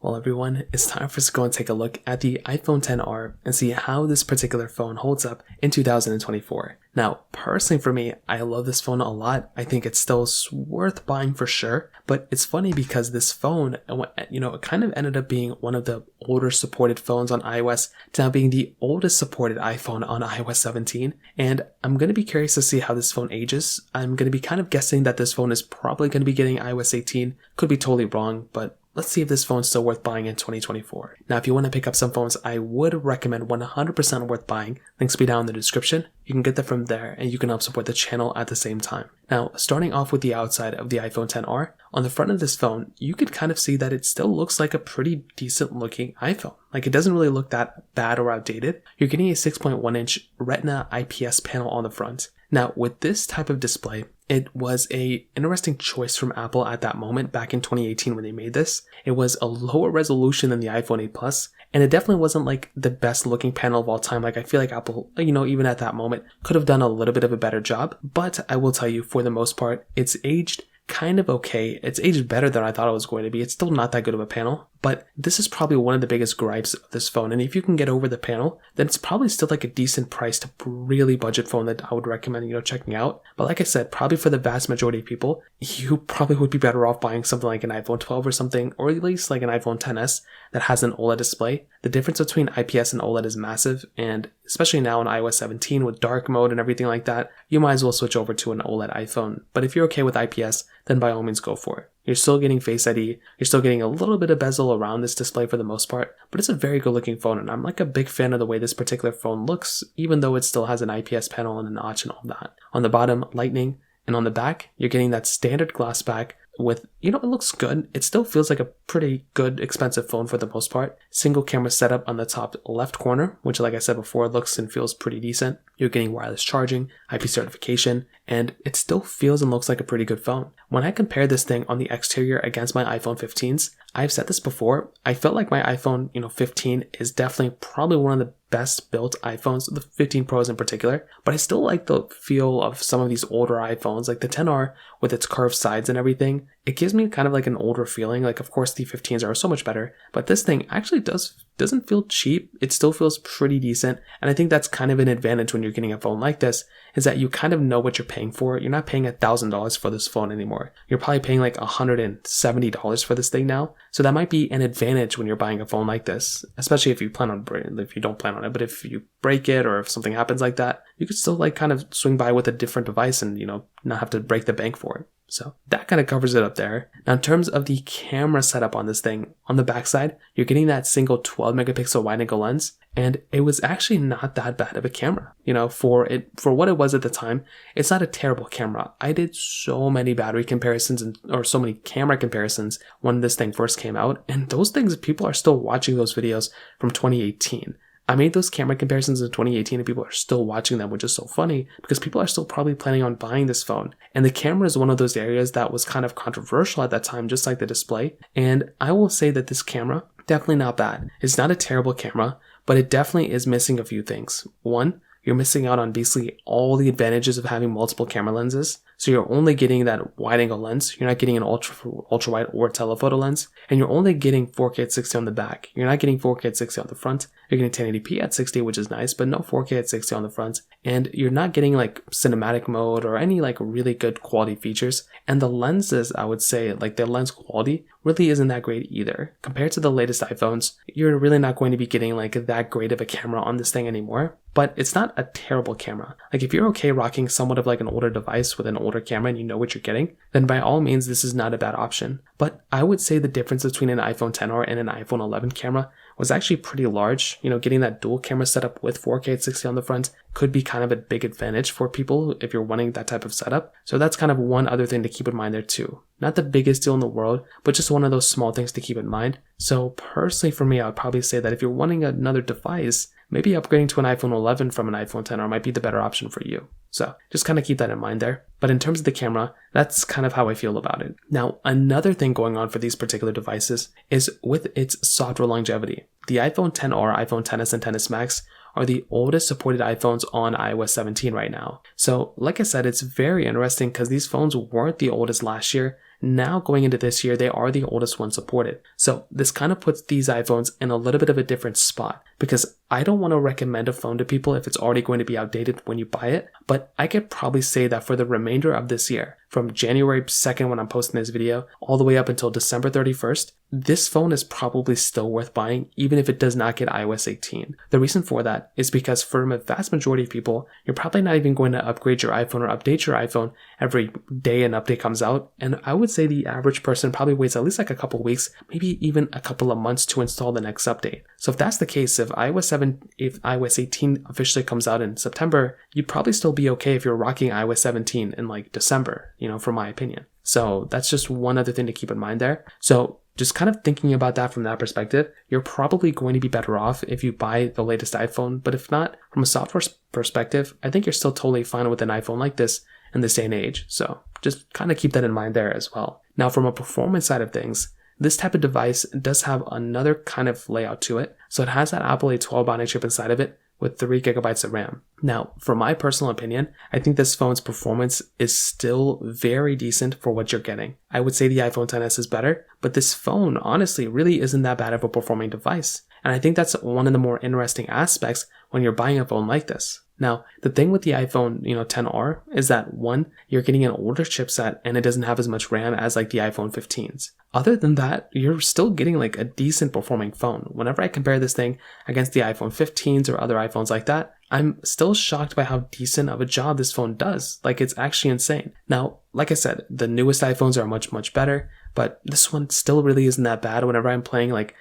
Well, everyone, it's time for us to go and take a look at the iPhone XR and see how this particular phone holds up in 2024. Now, personally for me, I love this phone a lot. I think it's still worth buying for sure, but it's funny because this phone, it kind of ended up being one of the older supported phones on iOS to now being the oldest supported iPhone on iOS 17. And I'm going to be curious to see how this phone ages. I'm going to be kind of guessing that this phone is probably going to be getting iOS 18. Could be totally wrong, but let's see if this phone's still worth buying in 2024. Now, if you want to pick up some phones I would recommend 100% worth buying, links will be down in the description. You can get them from there and you can help support the channel at the same time. Now, starting off with the outside of the iPhone XR, on the front of this phone, you could kind of see that it still looks like a pretty decent looking iPhone. Like, it doesn't really look that bad or outdated. You're getting a 6.1 inch Retina IPS panel on the front. Now, with this type of display, it was a interesting choice from Apple at that moment back in 2018 when they made this. It was a lower resolution than the iPhone 8 Plus, and it definitely wasn't like the best looking panel of all time. Like, I feel like Apple, even at that moment, could have done a little bit of a better job. But I will tell you, for the most part, it's aged kind of okay. It's aged better than I thought it was going to be. It's still not that good of a panel, but this is probably one of the biggest gripes of this phone. And if you can get over the panel, then it's probably still like a decent price to really budget phone that I would recommend, checking out. But like I said, probably for the vast majority of people, you probably would be better off buying something like an iPhone 12 or something, or at least like an iPhone XS that has an OLED display. The difference between IPS and OLED is massive, and especially now in iOS 17 with dark mode and everything like that, you might as well switch over to an OLED iPhone. But if you're okay with IPS, then by all means go for it. You're still getting Face ID, you're still getting a little bit of bezel around this display for the most part, but it's a very good looking phone, and I'm like a big fan of the way this particular phone looks, even though it still has an IPS panel and a notch and all that. On the bottom, Lightning, and on the back, you're getting that standard glass back with, it looks good. It still feels like a pretty good, expensive phone for the most part. Single camera setup on the top left corner, which like I said before, looks and feels pretty decent. You're getting wireless charging, IP certification, and it still feels and looks like a pretty good phone. When I compare this thing on the exterior against my iPhone 15s, I've said this before, I felt like my iPhone 15 is definitely probably one of the best built iPhones, the 15 Pros in particular, but I still like the feel of some of these older iPhones, like the XR with its curved sides and everything. It gives me kind of like an older feeling. Like, of course the 15s are so much better, but this thing actually doesn't feel cheap. It still feels pretty decent, and I think that's kind of an advantage when you're getting a phone like this, is that you kind of know what you're paying for. You're not paying $1,000 for this phone anymore. You're probably paying like $170 for this thing now. So that might be an advantage when you're buying a phone like this, especially if you don't plan on it, but if you break it or if something happens like that, you could still like kind of swing by with a different device and, not have to break the bank for it. So that kind of covers it up there. Now, in terms of the camera setup on this thing, on the backside, you're getting that single 12 megapixel wide angle lens, and it was actually not that bad of a camera. For what it was at the time, it's not a terrible camera. I did so many battery comparisons or so many camera comparisons when this thing first came out, and those things, people are still watching those videos from 2018. I made those camera comparisons in 2018 and people are still watching them, which is so funny because people are still probably planning on buying this phone. And the camera is one of those areas that was kind of controversial at that time, just like the display. And I will say that this camera, definitely not bad. It's not a terrible camera, but it definitely is missing a few things. One, you're missing out on basically all the advantages of having multiple camera lenses. So you're only getting that wide angle lens. You're not getting an ultra wide or telephoto lens. And you're only getting 4K at 60 on the back. You're not getting 4K at 60 on the front. You're getting 1080p at 60, which is nice, but no 4K at 60 on the front. And you're not getting like cinematic mode or any like really good quality features. And the lenses, I would say, like the lens quality really isn't that great either. Compared to the latest iPhones, you're really not going to be getting like that great of a camera on this thing anymore. But it's not a terrible camera. Like, if you're okay rocking somewhat of like an older device with an older camera and you know what you're getting, then by all means, this is not a bad option. But I would say the difference between an iPhone XR and an iPhone 11 camera was actually pretty large. Getting that dual camera setup with 4K at 60 on the front could be kind of a big advantage for people if you're wanting that type of setup. So that's kind of one other thing to keep in mind there too. Not the biggest deal in the world, but just one of those small things to keep in mind. So personally for me, I would probably say that if you're wanting another device, maybe upgrading to an iPhone 11 from an iPhone XR might be the better option for you. So just kind of keep that in mind there. But in terms of the camera, that's kind of how I feel about it. Now, another thing going on for these particular devices is with its software longevity. The iPhone XR, iPhone XS, and XS Max are the oldest supported iPhones on iOS 17 right now. So like I said, it's very interesting because these phones weren't the oldest last year. now going into this year, they are the oldest one supported. So this kind of puts these iPhones in a little bit of a different spot, because I don't want to recommend a phone to people if it's already going to be outdated when you buy it, but I could probably say that for the remainder of this year, from January 2nd when I'm posting this video, all the way up until December 31st, this phone is probably still worth buying, even if it does not get iOS 18. The reason for that is because for a vast majority of people, you're probably not even going to upgrade your iPhone or update your iPhone every day an update comes out. And I would say the average person probably waits at least like a couple weeks, maybe even a couple of months to install the next update. So if that's the case, if iOS 18 officially comes out in September, you'd probably still be okay if you're rocking iOS 17 in like December, from my opinion. So that's just one other thing to keep in mind there. So just kind of thinking about that from that perspective, you're probably going to be better off if you buy the latest iPhone. But if not, from a software perspective, I think you're still totally fine with an iPhone like this in this day and age. So just kind of keep that in mind there as well. Now, from a performance side of things, this type of device does have another kind of layout to it. So it has that Apple A12 Bionic chip inside of it with 3 gigabytes of RAM. Now, for my personal opinion, I think this phone's performance is still very decent for what you're getting. I would say the iPhone XS is better, but this phone honestly really isn't that bad of a performing device. And I think that's one of the more interesting aspects when you're buying a phone like this. Now, the thing with the iPhone, XR is that one, you're getting an older chipset and it doesn't have as much RAM as like the iPhone 15s. Other than that, you're still getting like a decent performing phone. Whenever I compare this thing against the iPhone 15s or other iPhones like that, I'm still shocked by how decent of a job this phone does. Like, it's actually insane. Now, like I said, the newest iPhones are much, much better, but this one still really isn't that bad whenever I'm playing like,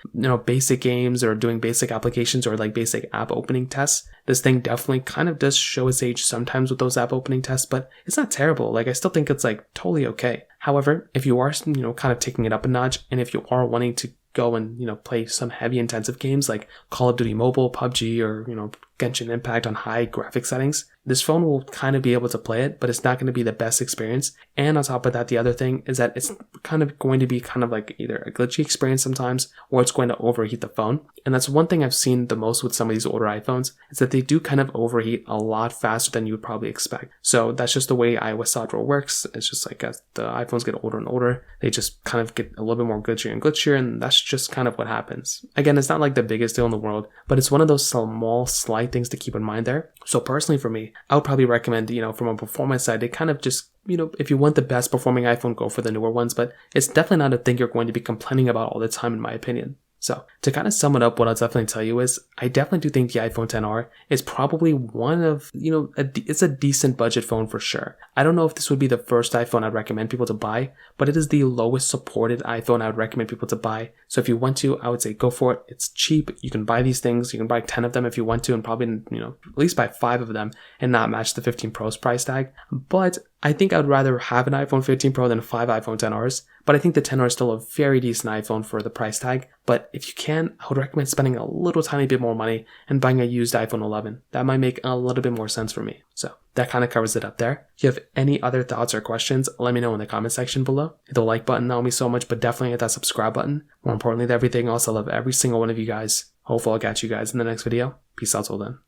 basic games or doing basic applications or like basic app opening tests. This thing definitely kind of does show its age sometimes with those app opening tests, but it's not terrible. Like, I still think it's like totally okay. However, if you are, kind of taking it up a notch, and if you are wanting to go and, play some heavy intensive games like Call of Duty Mobile, PUBG, or, Genshin Impact on high graphic settings, this phone will kind of be able to play it, but it's not going to be the best experience. And on top of that, the other thing is that it's kind of going to be kind of like either a glitchy experience sometimes, or it's going to overheat the phone. And that's one thing I've seen the most with some of these older iPhones, is that they do kind of overheat a lot faster than you would probably expect. So that's just the way iOS software works. It's just like as the iPhones get older and older, they just kind of get a little bit more glitchier and glitchier, and that's just kind of what happens. Again, it's not like the biggest deal in the world, but it's one of those small, slight things to keep in mind there. So personally for me, I would probably recommend, from a performance side, they kind of just, if you want the best performing iPhone, go for the newer ones, but it's definitely not a thing you're going to be complaining about all the time, in my opinion. So to kind of sum it up, what I'll definitely tell you is I definitely do think the iPhone XR is probably one of, it's a decent budget phone for sure. I don't know if this would be the first iPhone I'd recommend people to buy, but it is the lowest supported iPhone I would recommend people to buy. So if you want to, I would say go for it. It's cheap. You can buy these things. You can buy 10 of them if you want to, and probably, at least buy 5 of them and not match the 15 Pro's price tag. But I think I'd rather have an iPhone 15 Pro than 5 iPhone XRs, but I think the XR is still a very decent iPhone for the price tag. But if you can, I would recommend spending a little tiny bit more money and buying a used iPhone 11. That might make a little bit more sense for me. So that kind of covers it up there. If you have any other thoughts or questions, let me know in the comment section below. Hit the like button, that will mean so much, but definitely hit that subscribe button. More importantly than everything else, I love every single one of you guys. Hopefully I'll catch you guys in the next video. Peace out till then.